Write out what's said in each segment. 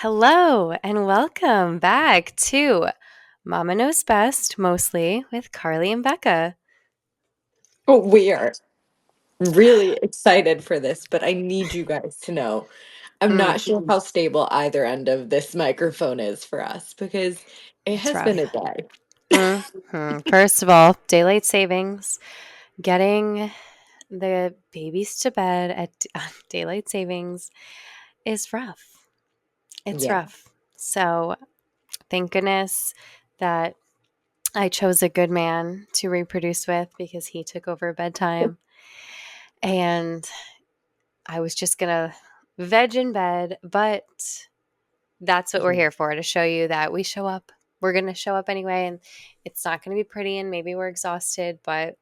Hello and welcome back to Mama Knows Best, mostly with Carly and Becca. Oh, we are really excited for this, but I need you guys to know I'm Mm, not sure how stable either end of this microphone is for us because it it's has been a rough. day. First of all, daylight savings, getting the babies to bed at daylight savings is rough. It's Yeah. rough. So, thank goodness that I chose a good man to reproduce with because he took over bedtime. And I was just going to veg in bed, but that's what we're Mhm. here for, to show you that we show up. We're going to show up anyway, and it's not going to be pretty, and maybe we're exhausted, but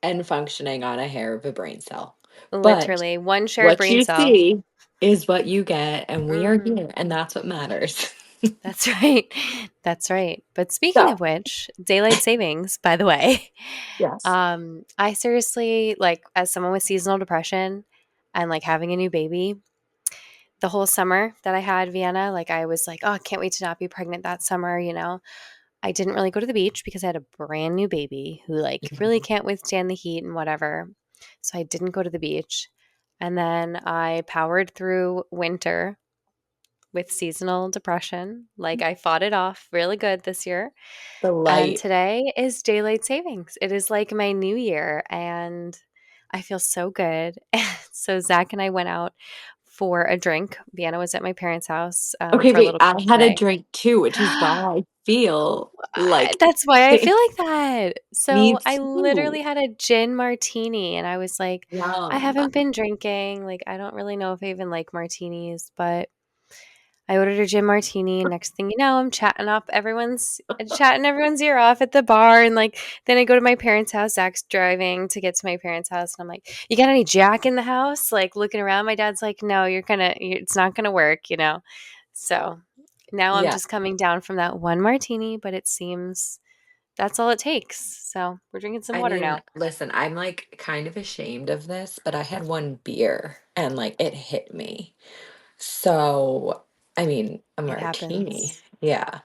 And functioning on a hair of a brain cell. But literally one shared what brain you cell. see is what you get, and we are Hmm. here, and that's what matters. That's right. That's right. But speaking of So, which, daylight savings, by the way, yes. I seriously, like, as someone with seasonal depression and like having a new baby, the whole summer that I had Vienna, like, I was like, oh, I can't wait to not be pregnant that summer. I didn't really go to the beach because I had a brand new baby who, like, really Mhm. can't withstand the heat and whatever. So I didn't go to the beach. And then I powered through winter with seasonal depression. Like, I fought it off really good this year. The And light. today is daylight savings. It is like my new year, and I feel so good. So Zach and I went out for a drink. Vienna was at my parents' house Okay, for a wait, little I bit had a today. drink too, which is why I feel like That's why I feel like that. me So I too. literally had a gin martini, and I was like, I Yum. haven't been drinking. Like, I don't really know if I even like martinis, but I ordered a gin martini, and next thing you know, I'm chatting everyone's ear off at the bar, and like then I go to my parents' house. Zach's driving to get to my parents' house, and I'm like, "You got any Jack in the house?" Like, looking around, my dad's like, "No, it's not gonna work." So now I'm Yeah. just coming down from that one martini, but it seems that's all it takes. So we're drinking some I water mean, now. listen, I'm like kind of ashamed of this, but I had one beer and like it hit me. So, I mean, a It martini. happens. Yeah.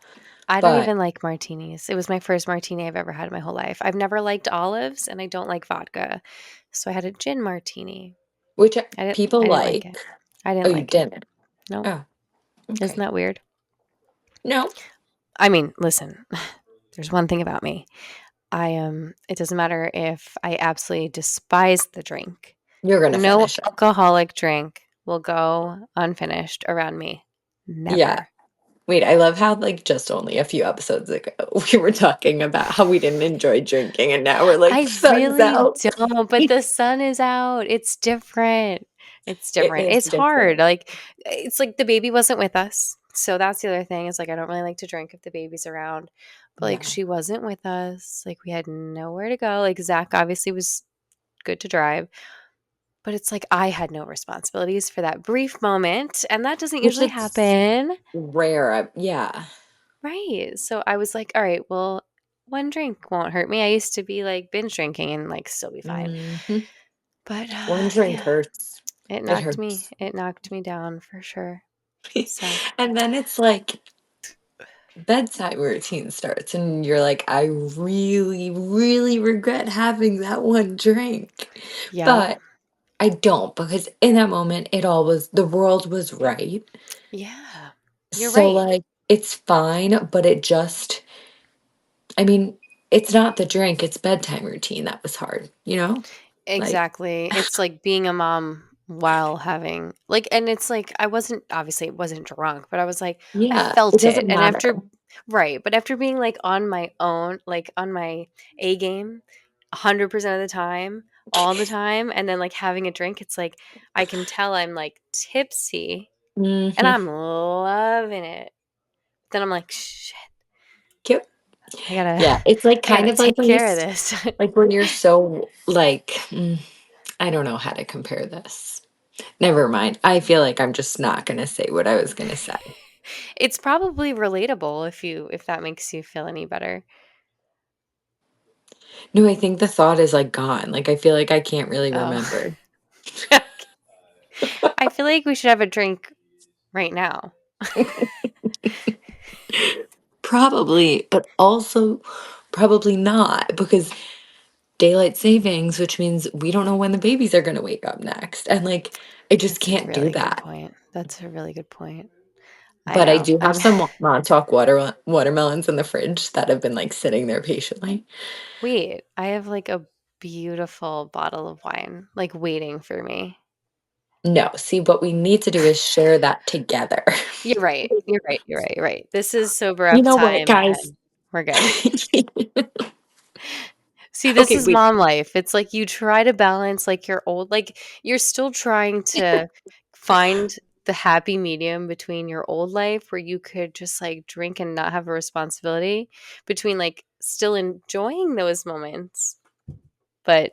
I don't But even like martinis. It was my first martini I've ever had in my whole life. I've never liked olives, and I don't like vodka. So I had a gin martini. which I didn't people I didn't like like. it. I Oh, didn't you like it. didn't. No. Oh, Isn't okay. that weird? No, I mean, listen, there's one thing about me. It doesn't matter if I absolutely despise the drink. you're gonna No finish it. alcoholic drink will go unfinished around me. Yeah. Never. Wait, I love how like just only a few episodes ago we were talking about how we didn't enjoy drinking and now we're like I sun's really out. don't, but the sun is out. It's different. It's It different. is It's hard. different. Like, it's like the baby wasn't with us. So that's the other thing is, like, I don't really like to drink if the baby's around. But like, Yeah. she wasn't with us. Like, we had nowhere to go. Like, Zach obviously was good to drive, but it's like I had no responsibilities for that brief moment. And that doesn't Which usually it's happen. rare. Yeah. Right. So I was like, all right, well, one drink won't hurt me. I used to be like binge drinking and like still be fine. Hmm. But, One drink yeah, hurts. it It knocked me hurts. it knocked me down for sure. So, And then it's like bedside routine starts, and you're like, I really, really regret having that one drink. yep. But I don't because in that moment, it all was the world was right. Yeah. You're So, right. like, it's fine, but it just, I mean, it's not the drink, it's bedtime routine that was hard, you know? Like, Exactly. It's like being a mom while having like, and it's like I wasn't, obviously it wasn't drunk, but I was like, I yeah, it felt it. doesn't And matter. after right, but after being like on my own, like on my A game 100% of the time, all the time, and then like having a drink, it's like I can tell I'm like tipsy and Hmm. I'm loving it. Then I'm like, shit, Cute. I gotta Yeah, it's like I kind gotta of like take when you care of this. like when you're so like I don't know how to compare this. Never mind. I feel like I'm just not gonna say what I was gonna say. It's probably relatable if that makes you feel any better. No, I think the thought is like gone. Like I feel like I can't really Oh. remember. I feel like we should have a drink right now. Probably, but also probably not because daylight savings, which means we don't know when the babies are gonna wake up next, and, like, I just That's a can't do really good that. point. That's a really good point. I But I know. do have I'm some Montauk watermelons in the fridge that have been, like, sitting there patiently. wait, I have like a beautiful bottle of wine like waiting for me. No, see, what we need to do is share that together. You're right. You're right. You're right. You're right. This is sober You up know what, time guys? and we're good. See, this Okay, is wait. mom life. It's like you try to balance like your old like you're still trying to find the happy medium between your old life where you could just like drink and not have a responsibility between like still enjoying those moments but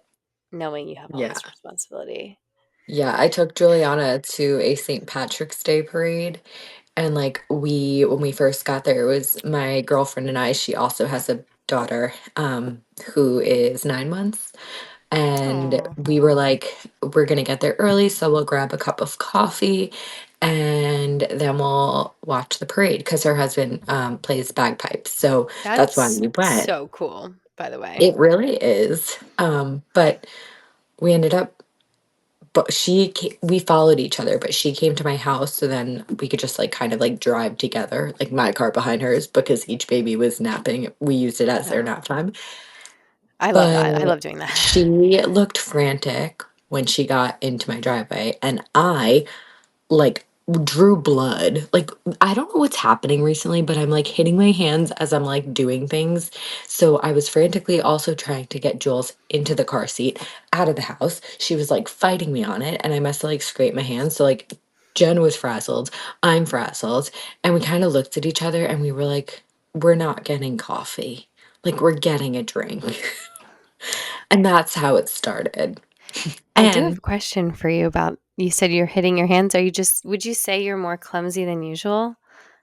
knowing you have all Yeah. this responsibility. Yeah, I took Juliana to a St. Patrick's Day parade, and, like, when we first got there, it was my girlfriend and I, she also has a daughter, who is 9 months, and Oh, we were like, "We're gonna get there early, so we'll grab a cup of coffee, and then we'll watch the parade because her husband, plays bagpipes, so that's why that's we went. so cool, by the way. It really is, but we ended up but we followed each other, but she came to my house so then we could just like kind of like drive together, like my car behind hers because each baby was napping. We used it as their Oh, nap time. I love But that. I love doing she that. looked frantic when she got into my driveway, and I like drew blood. Like I don't know what's happening recently, but I'm like hitting my hands as I'm like doing things. So I was frantically also trying to get Jules into the car seat out of the house. She was like fighting me on it, and I must have like scraped my hands. So like Jen was frazzled, I'm frazzled, and we kind of looked at each other and we were like, we're not getting coffee. Like we're getting a drink. And that's how it started. I do have And a question for you about you said you're hitting your hands. Are you just would you say you're more clumsy than usual?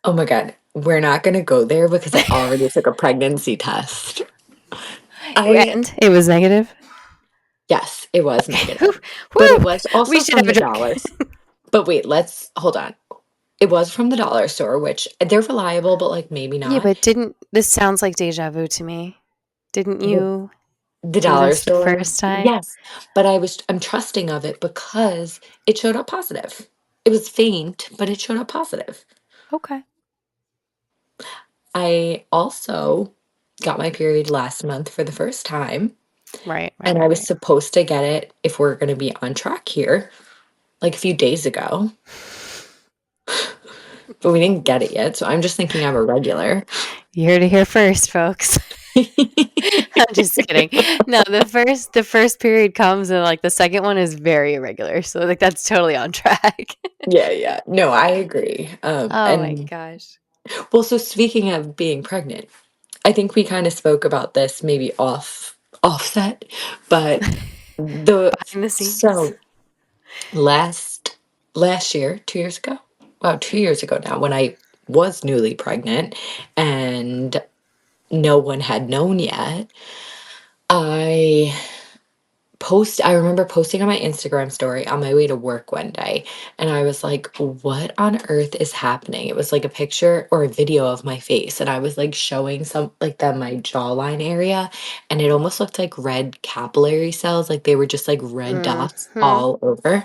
oh my God, we're not going to go there because I already took a pregnancy test. I, And it was negative? yes, it was Okay. Whew, negative, but it whew. was We also should from have a the drink. dollars. But wait, let's hold on. It was from the dollar store, which they're reliable, but like maybe Yeah, not. but didn't this sounds like deja vu to me. Didn't The, you the do dollar this the store, first time? yes, but I'm trusting of it because it showed up positive. It was faint, but it showed up positive. Okay. I also got my period last month for the first time. Right, right, And I right, was right. supposed to get it if we're going to be on track here, like a few days ago, but we didn't get it yet. So I'm just thinking I'm a regular. You heard it here first, folks. I'm just kidding. No, the first period comes and like the second one is very irregular. So like that's totally on track. Yeah, yeah. No, I agree. Oh my And gosh. well, so speaking of being pregnant, I think we kind of spoke about this maybe offset, but the Behind the scenes. so last year, 2 years ago, wow, 2 years ago now, when I was newly pregnant and no one had known yet, I I remember posting on my Instagram story on my way to work one day, and I was like, "What on earth is happening?" It was like a picture or a video of my face, and I was like showing some like my jawline area, and it almost looked like red capillary cells, like they were just like red dots Hmm. all over.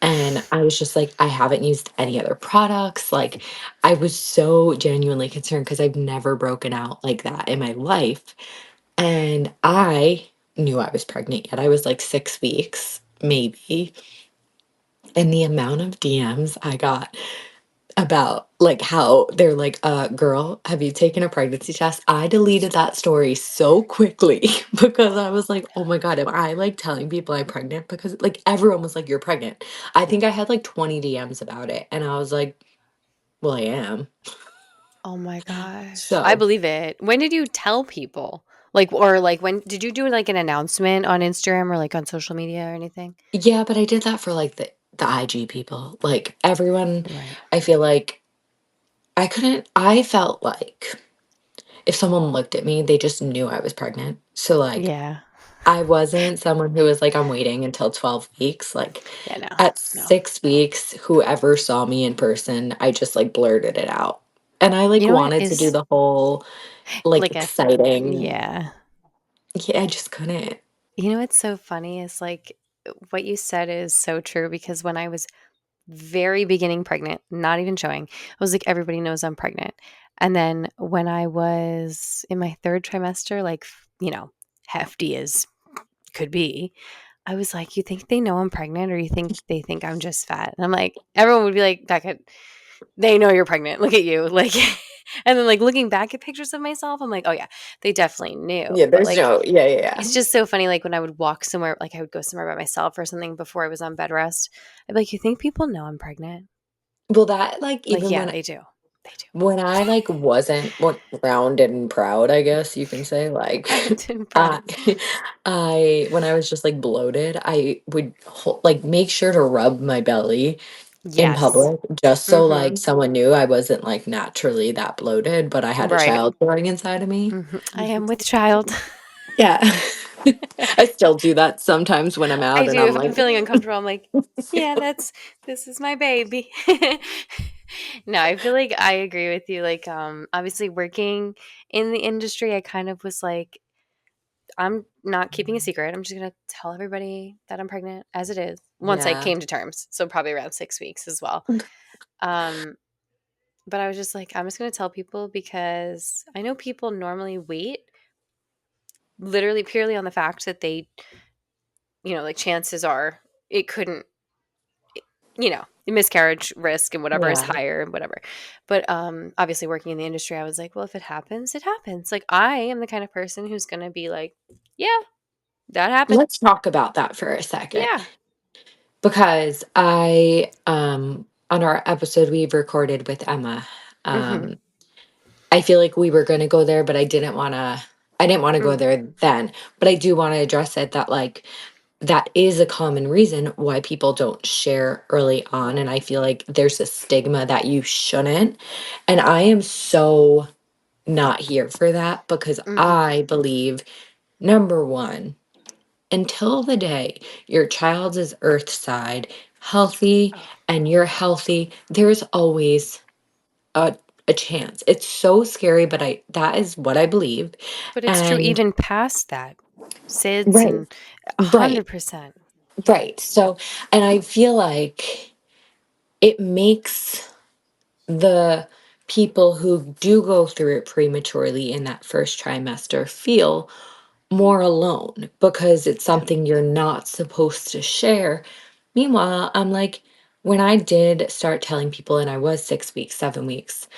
And I was just like, I haven't used any other products. Like, I was so genuinely concerned because I've never broken out like that in my life. And I knew I was pregnant yet. I was like 6 weeks, maybe. And the amount of DMs I got about like how they're like, girl, have you taken a pregnancy test? I deleted that story so quickly because I was like, oh my God, am I like telling people I'm pregnant? Because like everyone was like, you're pregnant. I think I had like 20 DMs about it. And I was like, well, I am. Oh my gosh. I So believe it. When did you tell people? Like or like when did you do like an announcement on Instagram or like on social media or anything? yeah, but I did that for like the IG people. Like everyone, Right. I feel like I felt like if someone looked at me, they just knew I was pregnant. So like Yeah. I wasn't someone who was like, I'm waiting until 12 weeks. Like Yeah, no, at no. 6 weeks, whoever saw me in person, I just like blurted it out. And I You like know what wanted to do is the whole like like a exciting. yeah. Yeah, I just couldn't. You know what's so funny is like what you said is so true because when I was very beginning pregnant, not even showing, I was like, everybody knows I'm pregnant. And then when I was in my third trimester, like, hefty as could be, I was like, you think they know I'm pregnant or you think they think I'm just fat? And I'm like, everyone would be like, Becca, they know you're pregnant. Look at you. Like, and then like looking back at pictures of myself, I'm like, oh yeah, they definitely knew. Yeah, But there's like, no, yeah, yeah, yeah. it's just so funny, like, when I would walk somewhere, like, I would go somewhere by myself or something before I was on bed rest. I'd be like, "You think people know I'm pregnant?" Well, that like Like, even yeah, when they do. They when I like wasn't what rounded and proud, I guess you can say, like do. Round and I proud. I when I was just like bloated, I would like make sure to rub my belly in Yes. public just so like Mhm. someone knew I wasn't like naturally that bloated, but I had a Right. child growing inside of me. Mhm. I am with child. Yeah. I still do that sometimes when I'm I out and do. I'm If I'm like, feeling uncomfortable, I'm like, "Yeah, this is my baby." No, I feel like I agree with you, like, obviously working in the industry, I kind of was like, I'm not keeping a secret. I'm just gonna tell everybody that I'm pregnant as it is. Once I yeah. came to terms, so probably around 6 weeks as well. Um, but I was just like, I'm just gonna tell people because I know people normally wait, literally purely on the fact that they, like chances are it couldn't, the miscarriage risk and whatever is Yeah. higher and whatever. But obviously working in the industry, I was like, well, if it happens, it happens. Like I am the kind of person who's gonna be like, yeah, that happened. Let's talk about that for a second. Yeah. Because on our episode we've recorded with Emma, Mm-hmm. um, I feel like we were gonna go there, but I didn't wanna go Mm-hmm. there then. But I do wanna address it that like that is a common reason why people don't share early on. And I feel like there's a stigma that you shouldn't. And I am so not here for that because Mm-hmm. I believe number one, until the day your child is earthside, healthy, Oh. and you're healthy, there's always a, a chance. It's so scary, but I that is what I believe. But it's true And even past that. SIDS right, and right, 100%. Yeah. right. So, and I feel like it makes the people who do go through it prematurely in that first trimester feel more alone because it's Yeah. something you're not supposed to share. Meanwhile, I'm like, when I did start telling people and I was 6 weeks, 7 weeks,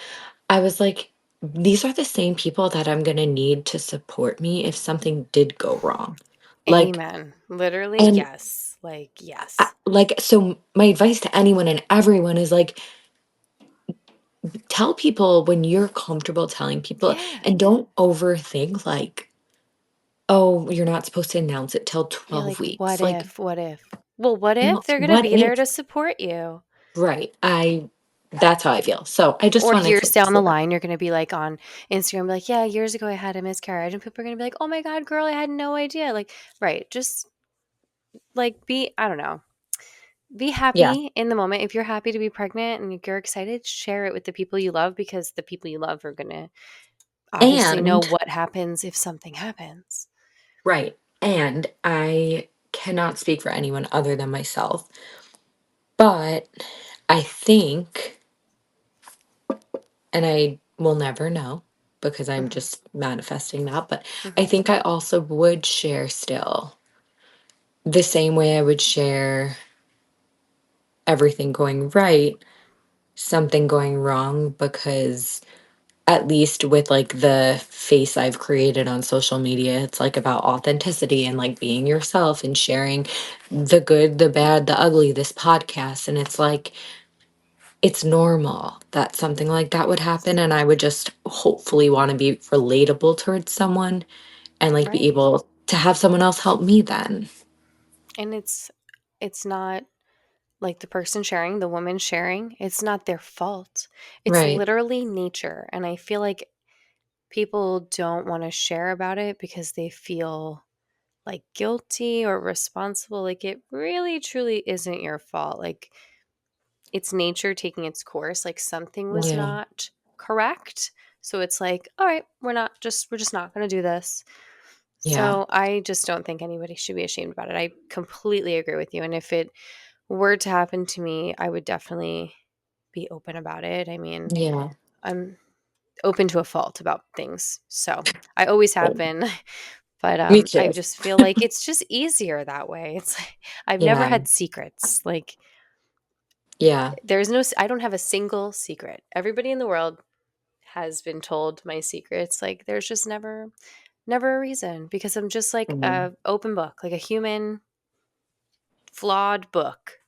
I was like, these are the same people that I'm going to need to support me if something did go wrong. Like, Amen. Literally, and yes. Like, yes. so my advice to anyone and everyone is like, tell people when you're comfortable telling people Yeah. and don't overthink like, oh, you're not supposed to announce it till You're 12 like, weeks. what Like, if? What if? Well, what no, if they're going to what be there if? to support you? Right. That's how I feel. So I just Or wanted years to down say the that. line, you're going to be like on Instagram, like, yeah, years ago I had a miscarriage. And people are going to be like, oh my God, girl, I had no idea. Like, right. Just like I don't know, be Yeah. happy in the moment. If you're happy to be pregnant and you're excited, share it with the people you love because the people you love are going to obviously know And what happens if something happens. right. And I cannot speak for anyone other than myself, but I think, and I will never know because I'm Hmm. just manifesting that, but I Hmm. think I also would share still the same way I would share everything going right, something going wrong, because at least with like the face I've created on social media, it's like about authenticity and like being yourself and sharing the good, the bad, the ugly, this podcast. And it's like, it's normal that something like that would happen. And I would just hopefully want to be relatable towards someone and like be Right. able to have someone else help me then. And it's not like the person sharing, the woman sharing, it's not their fault. It's Right. literally nature. And I feel like people don't want to share about it because they feel like guilty or responsible. Like it really truly isn't your fault. Like it's nature taking its course. Like something was Yeah. not correct. So it's like, all right, we're just not going to do this. Yeah. So I just don't think anybody should be ashamed about it. I completely agree with you. And if it were to happen to me, I would definitely be open about it. I mean, Yeah. I'm open to a fault about things. So I always have Same. been. But Me I too. just feel like it's just easier that way. It's like I've never Yeah. had secrets. Like Yeah. I don't have a single secret. Everybody in the world has been told my secrets. Like there's just never a reason because I'm just like Mhm. a open book, like a human flawed book.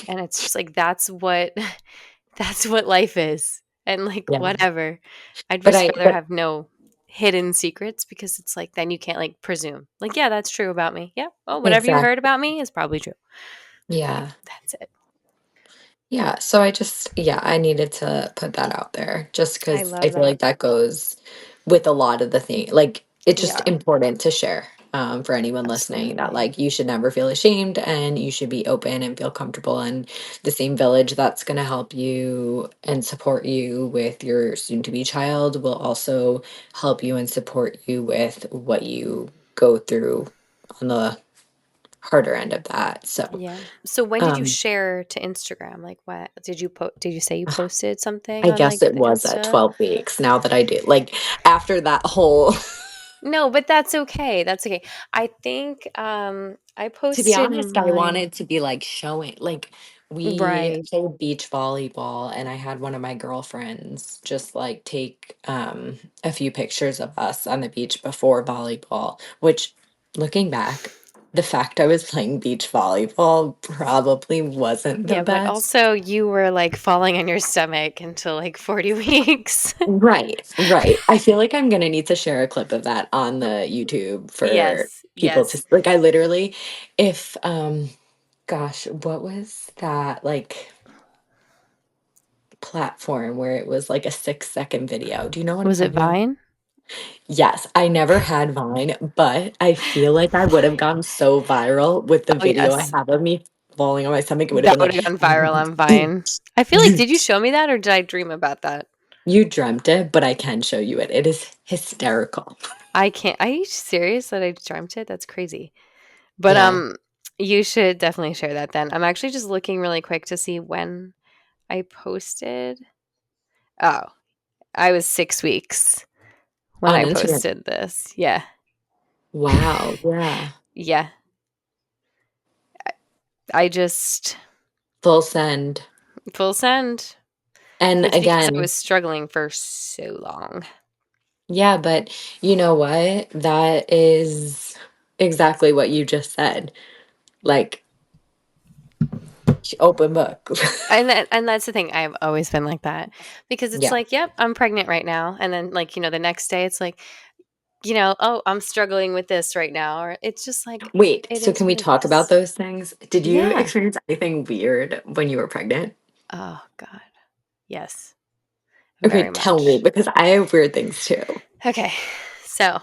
And it's just like that's what that's what life is. And like Yeah. whatever. I'd But just I, rather but have no hidden secrets because it's like then you can't like presume. Like, yeah, that's true about me. Yeah. Oh, whatever you heard exactly. about me is probably true. Yeah. That's it. Yeah, so I just yeah, I needed to put that out there just I because I love feel that. like that goes with a lot of the thing. Like it's just Yeah, important to share for anyone listening that absolutely. like you should never feel ashamed and you should be open and feel comfortable in the same village that's going to help you and support you with your soon to be child will also help you and support you with what you go through on the harder end of that. So, Yeah. So when did you um share to Instagram? Like what did you say you posted something I on guess like it the was at Insta? 12 weeks now that I do. Like after that whole No, but that's okay. That's okay. I think I to be posted honest, I mine wanted to be like showing like we right. played beach volleyball and I had one of my girlfriends just like take a few pictures of us on the beach before volleyball, which looking back, the fact I was playing beach volleyball probably wasn't the Yeah, but best. also you were like falling on your stomach until like 40 weeks. Right, right. I feel like I'm gonna need to share a clip of that on the YouTube for Yes, people to yes. like I literally if gosh, what was that like platform where it was like a 6-second video? Do you know what I'm Was it talking about? Vine? Yes, I never had Vine, but I feel like I would have gone so viral with the Oh, video I yes. have of me falling on my stomach. It would have That been would like have gone viral on Vine. I feel like you did you show me that or did I dream about that? you dreamt it, but I can show you it. It is hysterical. I can't. Are you serious that I dreamt it? That's crazy. But Yeah, you should definitely share that then. I'm actually just looking really quick to see when I posted. Oh, I was 6 weeks when on I Instagram. posted this. Yeah. Wow, yeah. Yeah. I just Full send. full send. And It's because I again, was struggling for so long. yeah, but you know what? That is exactly what you just said. Like open book. And that's the thing. I've always been like that because it's Yeah. like, yep, I'm pregnant right now, and then like the next day it's like, oh, I'm struggling with this right now, or it's just like Wait, it so is can we what it talk about is. those things? Did you Yeah. experience anything weird when you were pregnant? Oh God. Yes. Okay, Very tell me much. because I have weird things too. Okay. So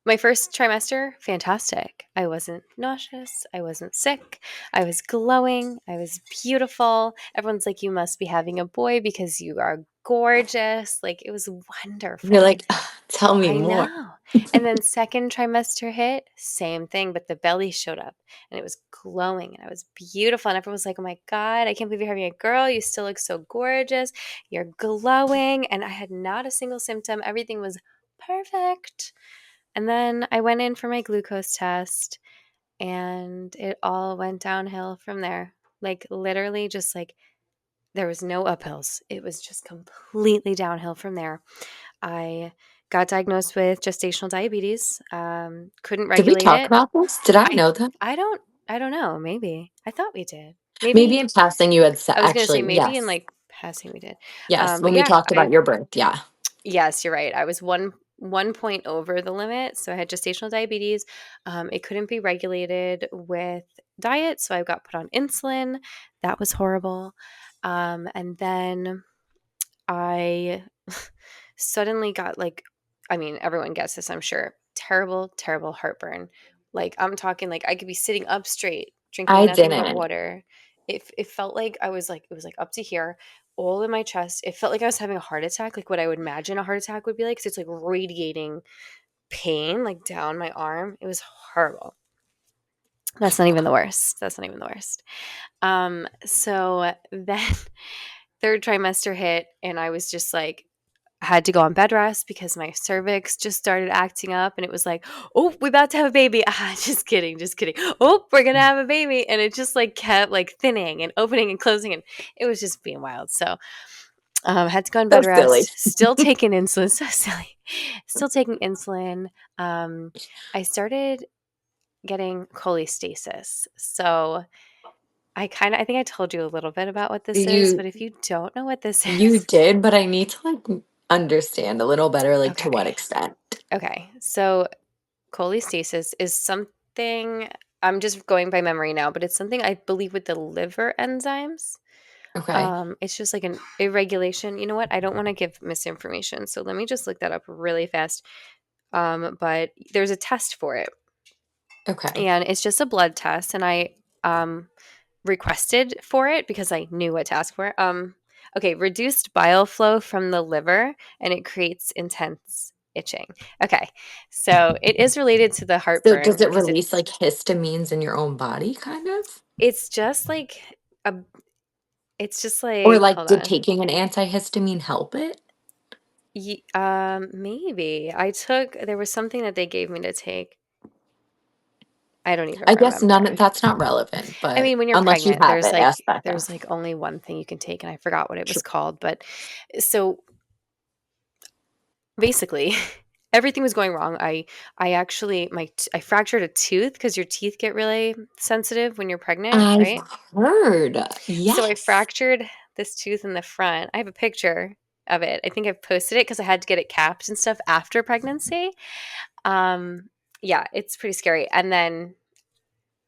my first trimester, fantastic. I wasn't nauseous. I wasn't sick. I was glowing. I was beautiful. Everyone's like, you must be having a boy because you are gorgeous. Like, it was You're wonderful. like, "Ugh, tell me I more." know. And then second trimester hit, same thing, but the belly showed up and it was glowing and I was beautiful. And everyone was like, oh my God, I can't believe you're having a girl. You still look so gorgeous. You're glowing. And I had not a single symptom. Everything was perfect. And then I went in for my glucose test and it all went downhill from there. Like literally just like there was no uphills. It was just completely downhill from there. I got diagnosed with gestational diabetes. Couldn't Did we regulate talk it. about this? Did I I know that? I don't I don't know. Maybe I thought we did. Maybe Maybe in passing you had said, I was gonna say actually, maybe in yes. like passing we did. Yes, But when we yeah, talked about your birth. Yeah. yes, you're right. I was one point over the limit, so I had gestational diabetes. It couldn't be regulated with diet, so I got put on insulin. That was horrible. And then I suddenly got like, I mean, everyone gets this, I'm sure. terrible, terrible heartburn. Like, I'm talking like I could be sitting up straight, drinking I nothing but didn't. water. It felt like I was like it was like up to here, all in my chest. It felt like I was having a heart attack, like what I would imagine a heart attack would be like. 'Cause it's like radiating pain like down my arm. It was horrible. That's not even the worst. That's not even the worst. So then third trimester hit, and I was just like, I had to go on bed rest because my cervix just started acting up, and it was like, oh, we're about to have a baby. Ah, just kidding, just kidding. Oh, we're gonna have a baby, and it just like kept like thinning and opening and closing, and it was just being wild. So had to go on So bed silly. rest. Still taking insulin. So silly. Still taking insulin. I started getting cholestasis. So I think I told you a little bit about what this is, You but if you don't know what this you is, did, but I need to like understand a little better, like to what okay. extent. Okay. So cholestasis is something I'm just going by memory now, but it's something I believe with the liver enzymes. Okay. It's just like an irregulation. You know what? I don't want to give misinformation. So let me just look that up really fast. But there's a test for it. Okay. And it's just a blood test. And I requested for it because I knew what to ask for. Okay, reduced bile flow from the liver, and it creates intense itching. Okay, so it is related to the So does heartburn it because release like histamines in your own body, kind of? it's just like a, it's just Or like like hold did on. taking an antihistamine help it? Maybe I took there was something that they gave me to take. I don't even I guess remember. that's not relevant, I but mean, when you're unless you pregnant, have it, ask Becca. there's like only one thing you can take, and I forgot what it was Sure. called. But so basically, everything was going wrong. I actually I fractured a tooth because your teeth get really sensitive when you're pregnant, I've right? heard. So I Yes. fractured this tooth in the front. I have a picture of it. I think I've posted it because I had to get it capped and stuff after pregnancy. Um, yeah, it's pretty scary. And then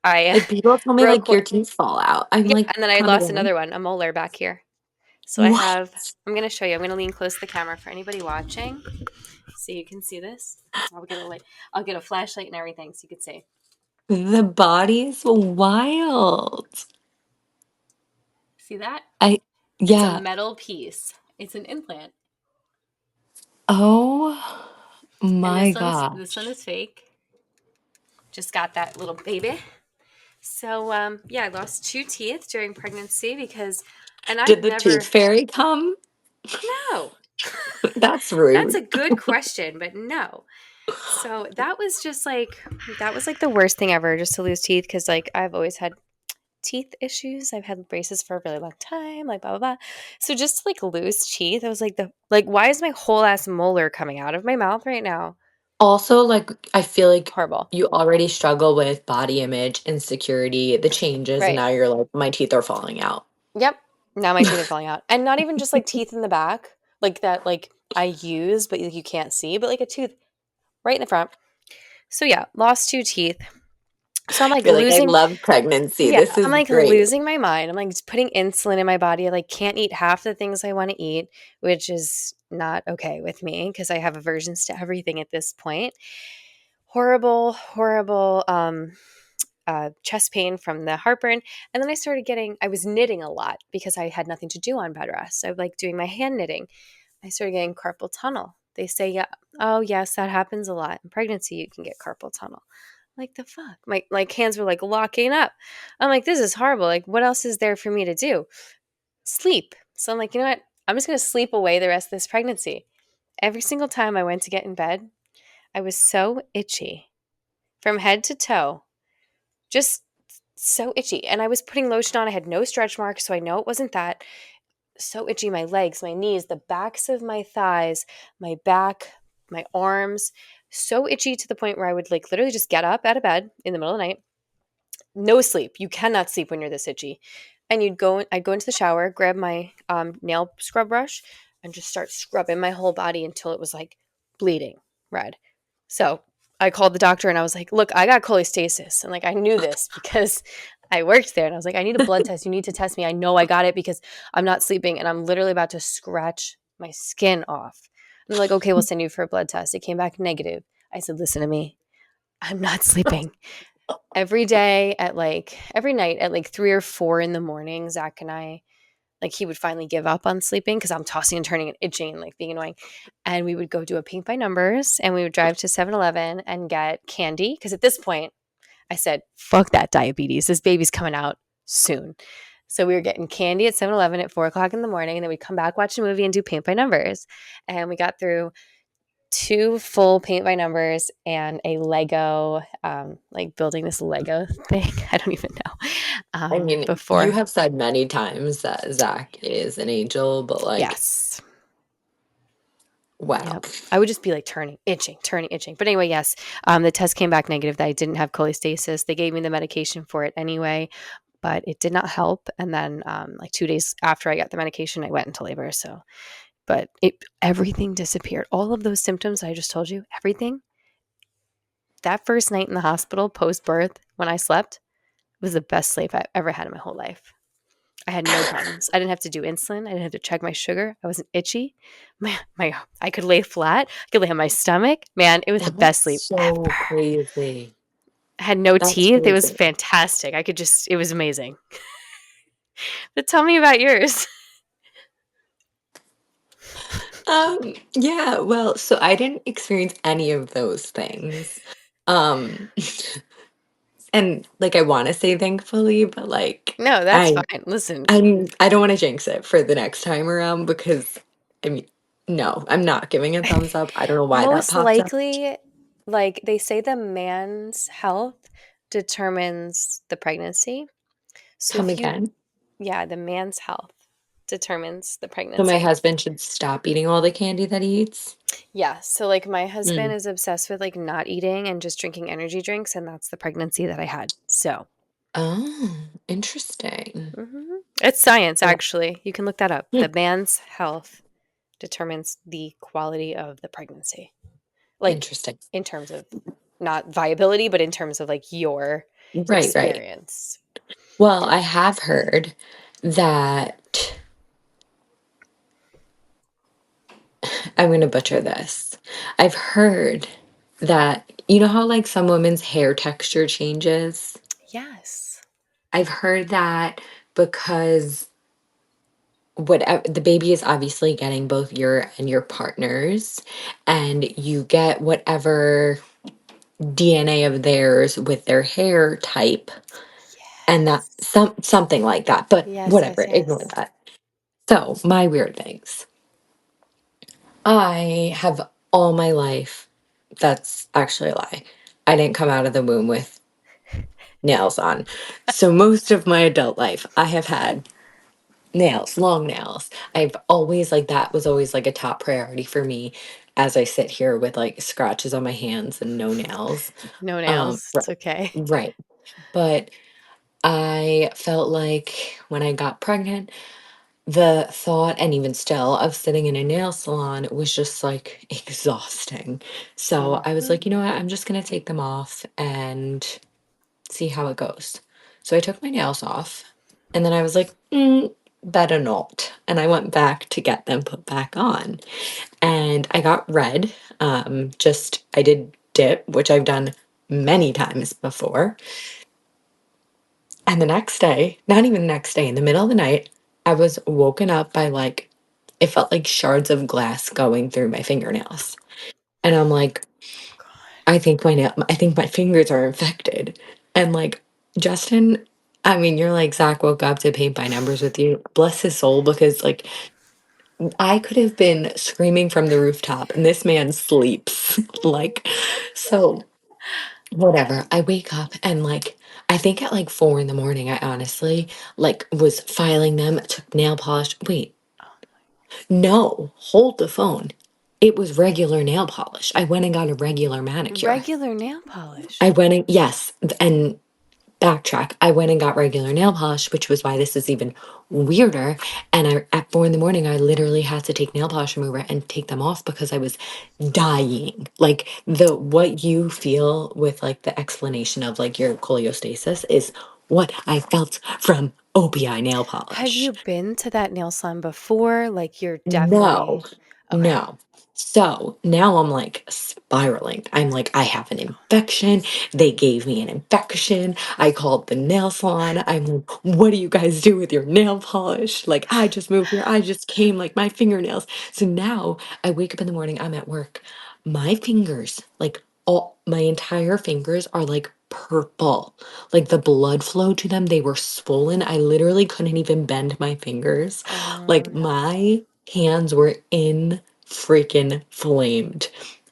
I Like people tell me broke like one. your teeth fall out. I'm Yeah, like, and then I by the lost way, another one, a molar back here. So I have. what? I'm gonna show you. I'm gonna lean close to the camera for anybody watching, so you can see this. I'll get a light. I'll get a flashlight and everything, so you can see. The body is wild. See that? I It's a yeah. metal piece. It's an implant, Oh and my this one gosh. is fake. Just got that little baby. So yeah, I lost two teeth during pregnancy because, and Did I've the tooth never. fairy come? No, That's that's a rude. good question, but no. So that was like the worst thing ever, just to lose teeth because like I've always had teeth issues. I've had braces for a really long time, like blah blah blah. So just to like lose teeth, I was like the like why is my whole ass molar coming out of my mouth right now? Also, like, I feel like Horrible. you already struggle with body image, insecurity, the changes, and Right. now you're like, my teeth are falling out. Yep. Now my teeth are falling out. And not even just like teeth in the back, like that like I use but you can't see, but like a tooth right in the front. So yeah, lost two teeth. So I'm like You're like, I losing love pregnancy. yeah, This I'm is like great. losing my mind. I'm like just putting insulin in my body. I like can't eat half the things I want to eat, which is not okay with me because I have aversions to everything at this point. Horrible, horrible chest pain from the heartburn. And then I started getting, I was knitting a lot because I had nothing to do on bed rest. So I like doing my hand knitting. I started getting carpal tunnel. They say, yeah, oh, yes, that happens a lot. In pregnancy, you can get carpal tunnel. Like the fuck? My like hands were like locking up. I'm like, this is horrible. Like, what else is there for me to do? Sleep. So I'm like, you know what? I'm just gonna sleep away the rest of this pregnancy. Every single time I went to get in bed, I was so itchy from head to toe. Just so itchy. And I was putting lotion on. I had no stretch marks, so I know it wasn't that. So itchy. My legs, my knees, the backs of my thighs, my back, my arms. So itchy to the point where I would like literally just get up out of bed in the middle of the night. No sleep. You cannot sleep when you're this itchy. And I'd go into the shower, grab my nail scrub brush, and just start scrubbing my whole body until it was like bleeding red. So I called the doctor and I was like, look, I got cholestasis. And like, I knew this because I worked there. And I was like, I need a blood test. You need to test me. I know I got it because I'm not sleeping and I'm literally about to scratch my skin off. And they're like, okay, we'll send you for a blood test. It came back negative. I said, listen to me. I'm not sleeping. Every day at like, every night at like 3 or 4 in the morning, Zach and I, like, he would finally give up on sleeping because I'm tossing and turning and itching and like being annoying. And we would go do a paint by numbers and we would drive to 7-Eleven and get candy. Because at this point, I said, fuck that diabetes. This baby's coming out soon. So we were getting candy at 7-Eleven at 4 o'clock in the morning. And then we'd come back, watch a movie, and do paint by numbers. And we got through 2 full paint by numbers and a Lego, like building this Lego thing. I don't even know. I mean, you Before, have said many times that Zach is an angel, but like, yes. wow. Yep. I would just be like turning, itching, turning, itching. But anyway, yes, the test came back negative that I didn't have cholestasis. They gave me the medication for it anyway, but it did not help. And then, like 2 days after I got the medication, I went into labor. So, but everything disappeared. All of those symptoms I just told you, everything. That first night in the hospital post birth, when I slept, was the best sleep I've ever had in my whole life. I had no problems. I didn't have to do insulin. I didn't have to check my sugar. I wasn't itchy. I could lay flat. I could lay on my stomach. Man, it was the That's best sleep so ever. crazy. I had no That's teeth. It was crazy. fantastic. It was amazing. But tell me about yours. Yeah, well, so I didn't experience any of those things. Um, and like I want to say thankfully, but like No, that's I fine. Listen, I don't want to jinx it for the next time around because I mean, no, I'm not giving a thumbs up. I don't know why that most popped up. likely, like they say the man's health determines the pregnancy. So Come if you, again. yeah, the man's health determines the So my pregnancy. husband should stop eating all the candy that he eats. Yeah. So like my husband Mm. is obsessed with like not eating and just drinking energy drinks, and that's the pregnancy that I had. So Oh, interesting. it's science, Well, actually. You can look that up. hmm, The man's health determines the quality of the pregnancy. Like interesting. in terms of not viability, but in terms of like your Right, right. experience. Well, I have heard that I'm going to butcher this. I've heard that, you know how like some women's hair texture changes? Yes. I've heard that because whatever the baby is obviously getting both your and your partner's, and you get whatever DNA of theirs with their hair type, and that Yes. something like that. But Yes, yes, whatever, ignore yes. that. So, my weird things. I have all my life, that's actually a lie. I didn't come out of the womb with nails on. So, most of my adult life, I have had nails, long nails. I've always, like, that was always like a top priority for me as I sit here with like scratches on my hands and no nails. No nails. Right. It's okay. Right. But I felt like when I got pregnant, the thought, and even still, of sitting in a nail salon was just like exhausting. So I was Hmm. like, you know what? I'm just going to take them off and see how it goes. So I took my nails off and then I was like, better not. And I went back to get them put back on. And I got red. I did dip, which I've done many times before. And the next day, not even the next day, in the middle of the night, I was woken up by like, it felt like shards of glass going through my fingernails. And I'm like, Oh, God. I think my fingers are infected. And like, Justin, I mean, you're like, Zach woke up to paint by numbers with you. Bless his soul, because like, I could have been screaming from the rooftop and this man sleeps. Like, so whatever. I wake up and like I think at like 4 in the morning, I honestly like was filing them, took nail polish. Wait, no, hold the phone. It was regular nail polish. I went and got a regular manicure. Regular nail polish. I went and yes, and backtrack. I went and got regular nail polish, which was why this is even weirder. And at 4 in the morning, I literally had to take nail polish remover and take them off because I was dying. Like the what you feel with like the explanation of like your cholestasis is what I felt from OPI nail Have polish. you been to that nail salon before? Like you're No, definitely Okay. No. So now I'm like spiraling. I'm like, I have an Oh, infection. jeez. They gave me an infection. I called the nail salon. I'm like, what do you guys do with your nail polish? Like, I just moved here. I just came like my fingernails. So now I wake up in the morning, I'm at work. My fingers, like all my entire fingers are like purple. Like the blood flow to them, they were swollen. I literally couldn't even bend my fingers. Oh, Like no. my hands were in freaking flamed.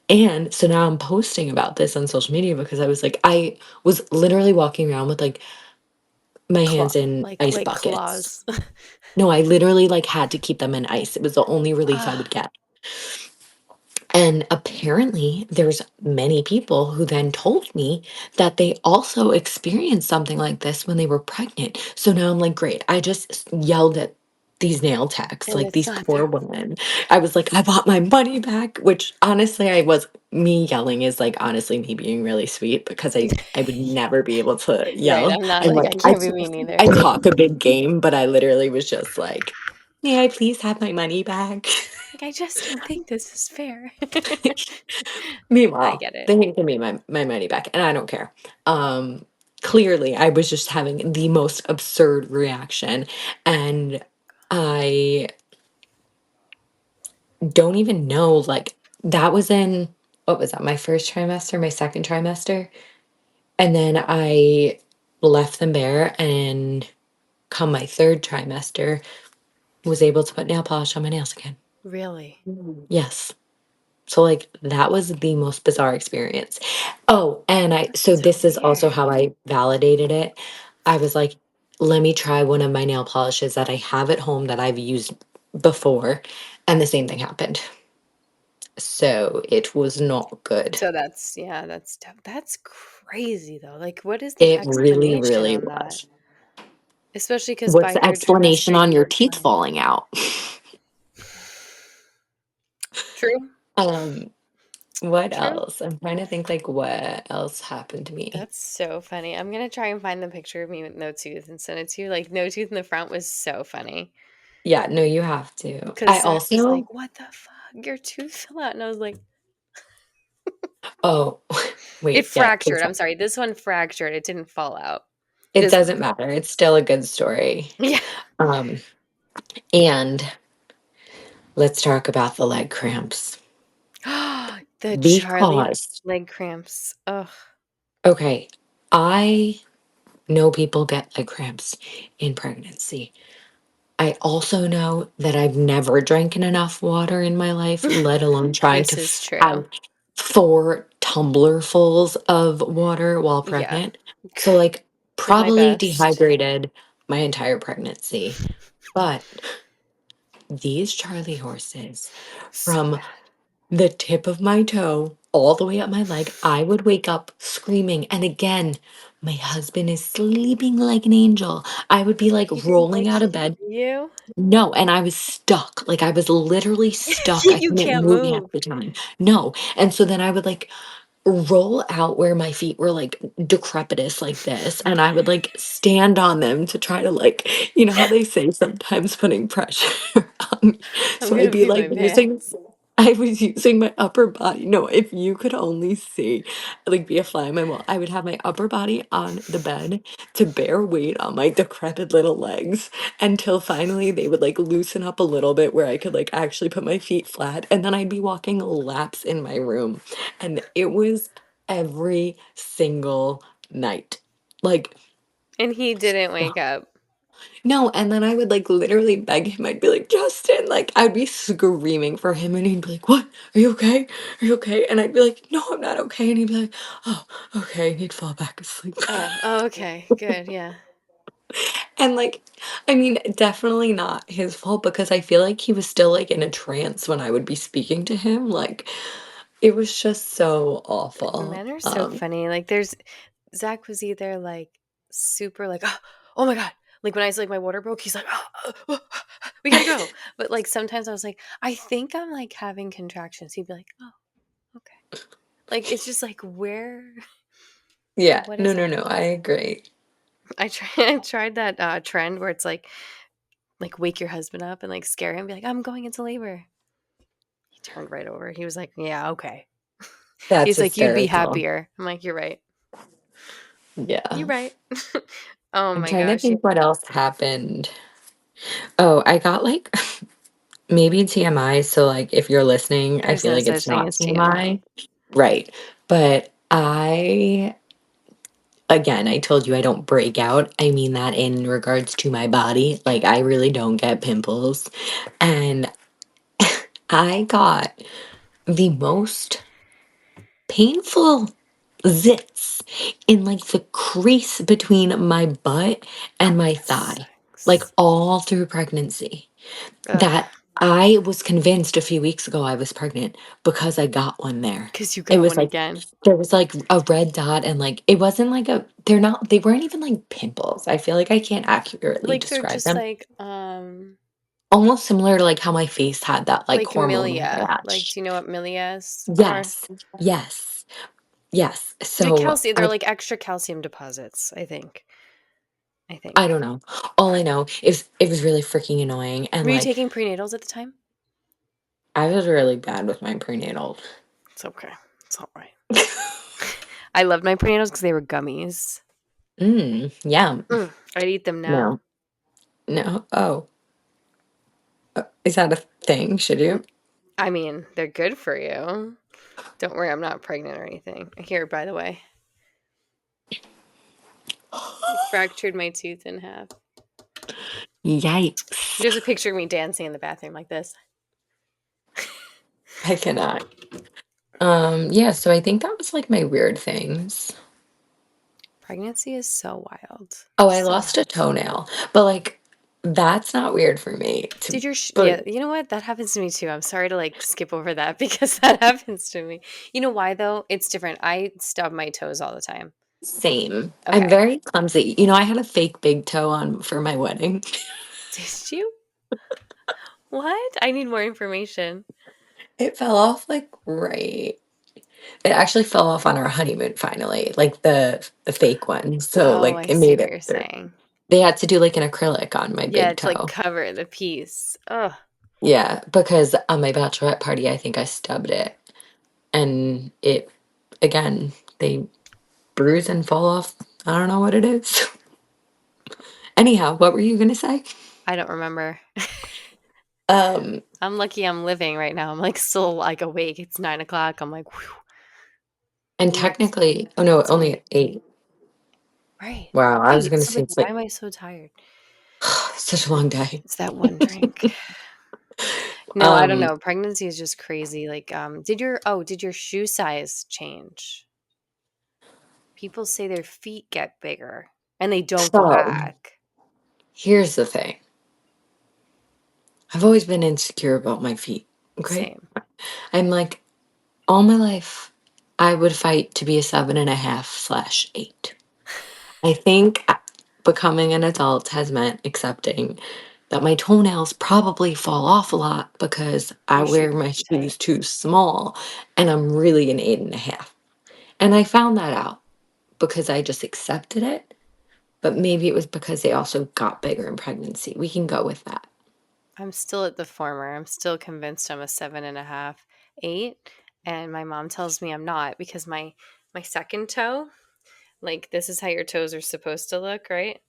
And so now I'm posting about this on social media because I was like, I was literally walking around with like my Claw hands in ice like buckets. claws. No, I literally like had to keep them in ice. It was the only relief I would Ah, get. And apparently, there's many people who then told me that they also experienced something like this when they were pregnant. So now I'm like, great. I just yelled at these nail techs, and like it's these not poor their women. I was like, I want my money back, which honestly, I was me yelling is like honestly me being really sweet because I would never be able to Right, yell. I'm not And like, like I can't be mean either. I talk a big game, but I literally was just like, may I please have my money back? Like, I just don't think this is fair. I Meanwhile, get it. they didn't give me my money back, and I don't care. Um, Clearly, I was just having the most absurd reaction, and I don't even know, like, that was in what was that, my first trimester, my second trimester? And then I left them bare, and come my third trimester, was able to put nail polish on my nails again. Really? Yes. So, like, that was the most bizarre experience. Oh, and I That's so so this is also weird. how I validated it. I was like, "Let me try one of my nail polishes that I have at home that I've used before," and the same thing happened. So, it was not good. So that's yeah, that's crazy though. Like, what is the It really, explanation really on that? was. Especially because What's by the 3rd explanation trimester, on you your were teeth fine. falling out? True, Um, what true. else? I'm trying to think, like, what else happened to me. That's so funny. I'm gonna try and find the picture of me with no tooth and send it to you. Like, no tooth in the front was so funny. Yeah, no, you have to. I Because Zach was also like, "What the fuck? Your tooth fell out," and I was like, oh, "It wait, yeah, please. fractured." I'm sorry, this one fractured. It didn't fall out. It This one doesn't did. matter. It's still a good story. Yeah. Um, and let's talk about the leg cramps. The Charlie Because, leg cramps. Ugh. okay, I know people get leg cramps in pregnancy. I also know that I've never drank enough water in my life, let alone trying to This is have true. 4 tumblerfuls of water while Yeah. pregnant. So, like, Did my probably best. dehydrated my entire pregnancy. But these Charlie horses, So from bad. the tip of my toe all the way up my leg, I would wake up screaming. And again, my husband is sleeping like an angel. I would be like He didn't, rolling like, out of hear bed. you? No, and I was stuck. Like I was literally stuck. I You couldn't can't move half move. the time. No. And so then I would like roll out where my feet were like decrepitous like this, and I would like stand on them to try to like, you know how they say sometimes putting pressure on me. I'm So I'd gonna be pee like my using pants. I was using my upper body. No, if you could only see, like be a fly on my wall, I would have my upper body on the bed to bear weight on my decrepit little legs until finally they would like loosen up a little bit where I could like actually put my feet flat, and then I'd be walking laps in my room, and it was every single night. Like, And he didn't wake up. no, and then I would like literally beg him. I'd be like, Justin, like, I'd be screaming for him, and he'd be like, what? Are you okay? Are you okay? And I'd be like, no, I'm not okay. And he'd be like, oh, okay. And he'd fall back asleep. Oh, okay, good, yeah. And like, I mean, definitely not his fault because I feel like he was still like in a trance when I would be speaking to him. Like, it was just so awful. Men are so funny. Like, there's Zach was either, like, super, like, oh my god." Like, when I was like, "My water broke," he's like, we gotta go." But, like, sometimes I was like, "I think I'm, like, having contractions." He'd be like, "Oh, okay." Like, it's just like, where Yeah, what no, is no, no, I happening? agree. I tried that, trend where it's like, wake your husband up and, like, scare him, be like, "I'm going into labor." turned right over. He was like, "Yeah, okay." That's He's like, "You'd be hysterical. happier." I'm like, "You're right. You're Yeah. right." Oh I'm my trying to gosh. think what else happened. Oh, I got like maybe TMI. So, like, if you're listening, I There's feel no like such it's thing not as TMI. TMI. Right. But again, I told you I don't break out. I mean that in regards to my body. Like, I really don't get pimples. And I got the most painful zits in like the crease between my butt and my That thigh, like sucks. all through pregnancy. Ugh. That I was convinced a few weeks ago I was pregnant because I got one there. Because you It got was one like again. there was like a red dot and like it wasn't like they weren't even like pimples. I feel like I can't accurately Like they're describe just them. like Almost similar to like how my face had that like like hormone milia. Like, rash. do you know what milias are? Yes. Yes. Yes. Like So calcium, they're like extra calcium deposits, I think. I I think. don't know. All I know is it was really freaking annoying, and, Were you like, taking prenatals at the time? I was really bad with my prenatal. It's okay. It's all right. I loved my prenatals because they were gummies. Yeah. I'd eat them now. No. No. Oh, is that a thing? Should you? I mean, they're good for you. Don't worry, I'm not pregnant or anything. Here, by the way, I fractured my tooth in half. Yikes. There's a picture of me dancing in the bathroom like this. I cannot. Yeah, so I think that was, like, my weird things. Pregnancy is so wild. Oh, I So lost a wild. toenail, but, like, that's not weird for me Did to your but yeah, you know what? That happens to me too. I'm sorry to like skip over that because that happens to me. You know why though? It's different. I stub my toes all the time. same. I'm Okay. very clumsy. You know, I had a fake big toe on for my wedding. Did you? What? I need more information. It fell off, like, right. It actually fell off on our honeymoon finally, like the fake one, so, Oh, like, I it see made what it you're through. saying. They had to do, like, an acrylic on my Yeah, big to like toe. cover the piece. Oh, Yeah, because on my bachelorette party, I think I stubbed it, and it again, they bruise and fall off. I don't know what it is. Anyhow, what were you gonna say? I don't remember. Um, I'm lucky I'm living right now. I'm like still like awake. It's 9 o'clock. I'm like, whew. and And technically oh, no, it's only only at 8. 8. Right. Wow, I was 8. gonna So say like, it's why like am I so tired? such a long day. It's that one drink. No, I don't Um, know. Pregnancy is just crazy. Like, did your shoe size change? People say their feet get bigger and they don't go so back. here's the thing. I've always been insecure about my feet, okay? Same. I'm like, all my life, I would fight to be a 7.5/8. I think becoming an adult has meant accepting that my toenails probably fall off a lot because I Your shoes wear my are too tight. shoes too small and I'm really an 8.5. And I found that out because I just accepted it, but maybe it was because they also got bigger in pregnancy. We can go with that. I'm still at the former. I'm still convinced I'm a 7.5, 8. And my mom tells me I'm not because my second toe, like this is how your toes are supposed to look, right?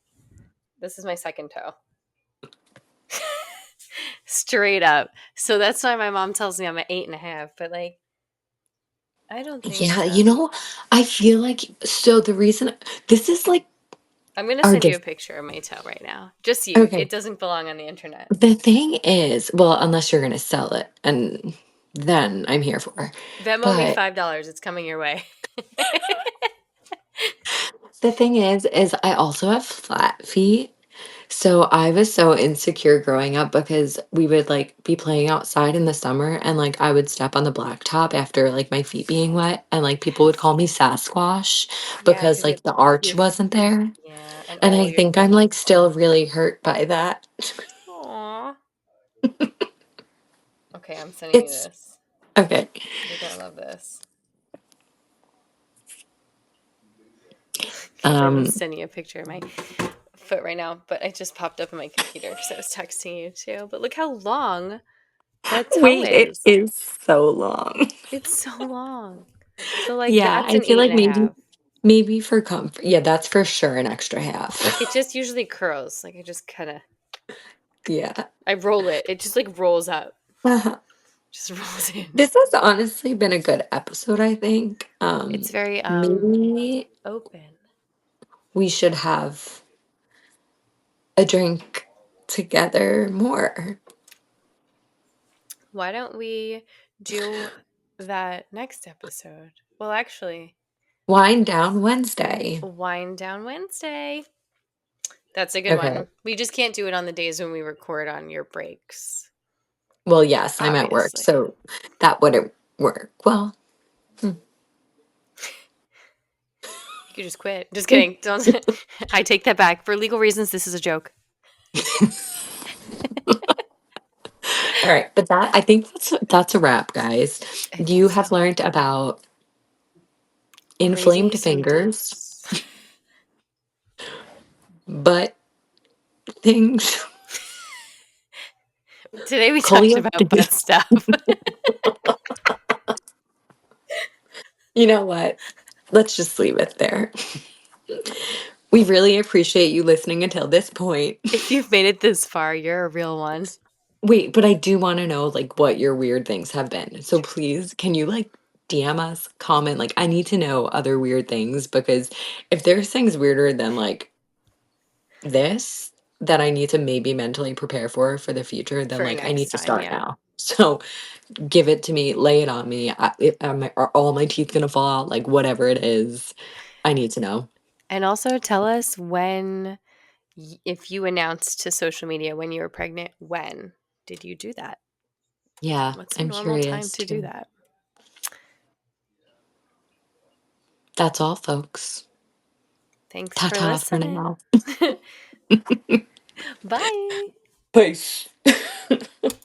This is my second toe. Straight up. So that's why my mom tells me I'm an 8.5, but like I don't think Yeah, so. I feel like so the reason this is like I'm gonna our send you a diff picture of my toe right now. Just you. okay. It doesn't belong on the internet. The thing is, well, unless you're gonna sell it, and then I'm here for. Venmo me But $5. It's coming your way. the thing is I also have flat feet. So I was so insecure growing up because we would like be playing outside in the summer and like I would step on the blacktop after like my feet being wet and like people would call me Sasquatch Yeah, because because like the arch your wasn't feet. there. Yeah, and And all I your think I'm toes. like still really hurt by that. Aw. Okay, I'm sending you It's this. okay. You're gonna love this. Because I was Um sending you a picture of my foot right now, but it just popped up on my computer because I was texting you too. But look how long That toe Wait, it is. is so long. It's so long. So, like, Yeah, that's I an feel eight like and a half. maybe for comfort. Yeah, that's for sure an extra It half. just usually curls. Like, I just kind of, Yeah. I roll it. It just like rolls up, Uh-huh. just rolls in. This has honestly been a good episode, I think. It's very Maybe open. we should have a drink together more. Why don't we do that next episode? Well, actually, Wind down Wednesday. Wind Down Wednesday. That's a good Okay. one. We just can't do it on the days when we record on your breaks, Well, yes, I'm at work, obviously. so that wouldn't work. Well, hmm. You could just quit. Just kidding. Don't. I take that back. For legal reasons, this is a joke. All right, but that I think that's a wrap, guys. I think You so. have learned about Raising inflamed some fingers, tips. butt things, Today we talked about butt cholestasis. stuff. You know what? Let's just leave it there. We really appreciate you listening until this point. If you've made it this far, you're a real one. Wait, but I do want to know like what your weird things have been. So please, can you like DM us, comment? Like I need to know other weird things because if there's things weirder than like this that I need to maybe mentally prepare for the future, then For like I next need to time, start yeah. now. So give it to me, lay it on me. Are all my teeth gonna fall out? Like whatever it is, I need to know. And also tell us when, if you announced to social media when you were pregnant, when did you do that? Yeah, What's a I'm normal time curious to do too. that? That's all, folks. Thanks Ta for ta for listening. now. Bye. Peace.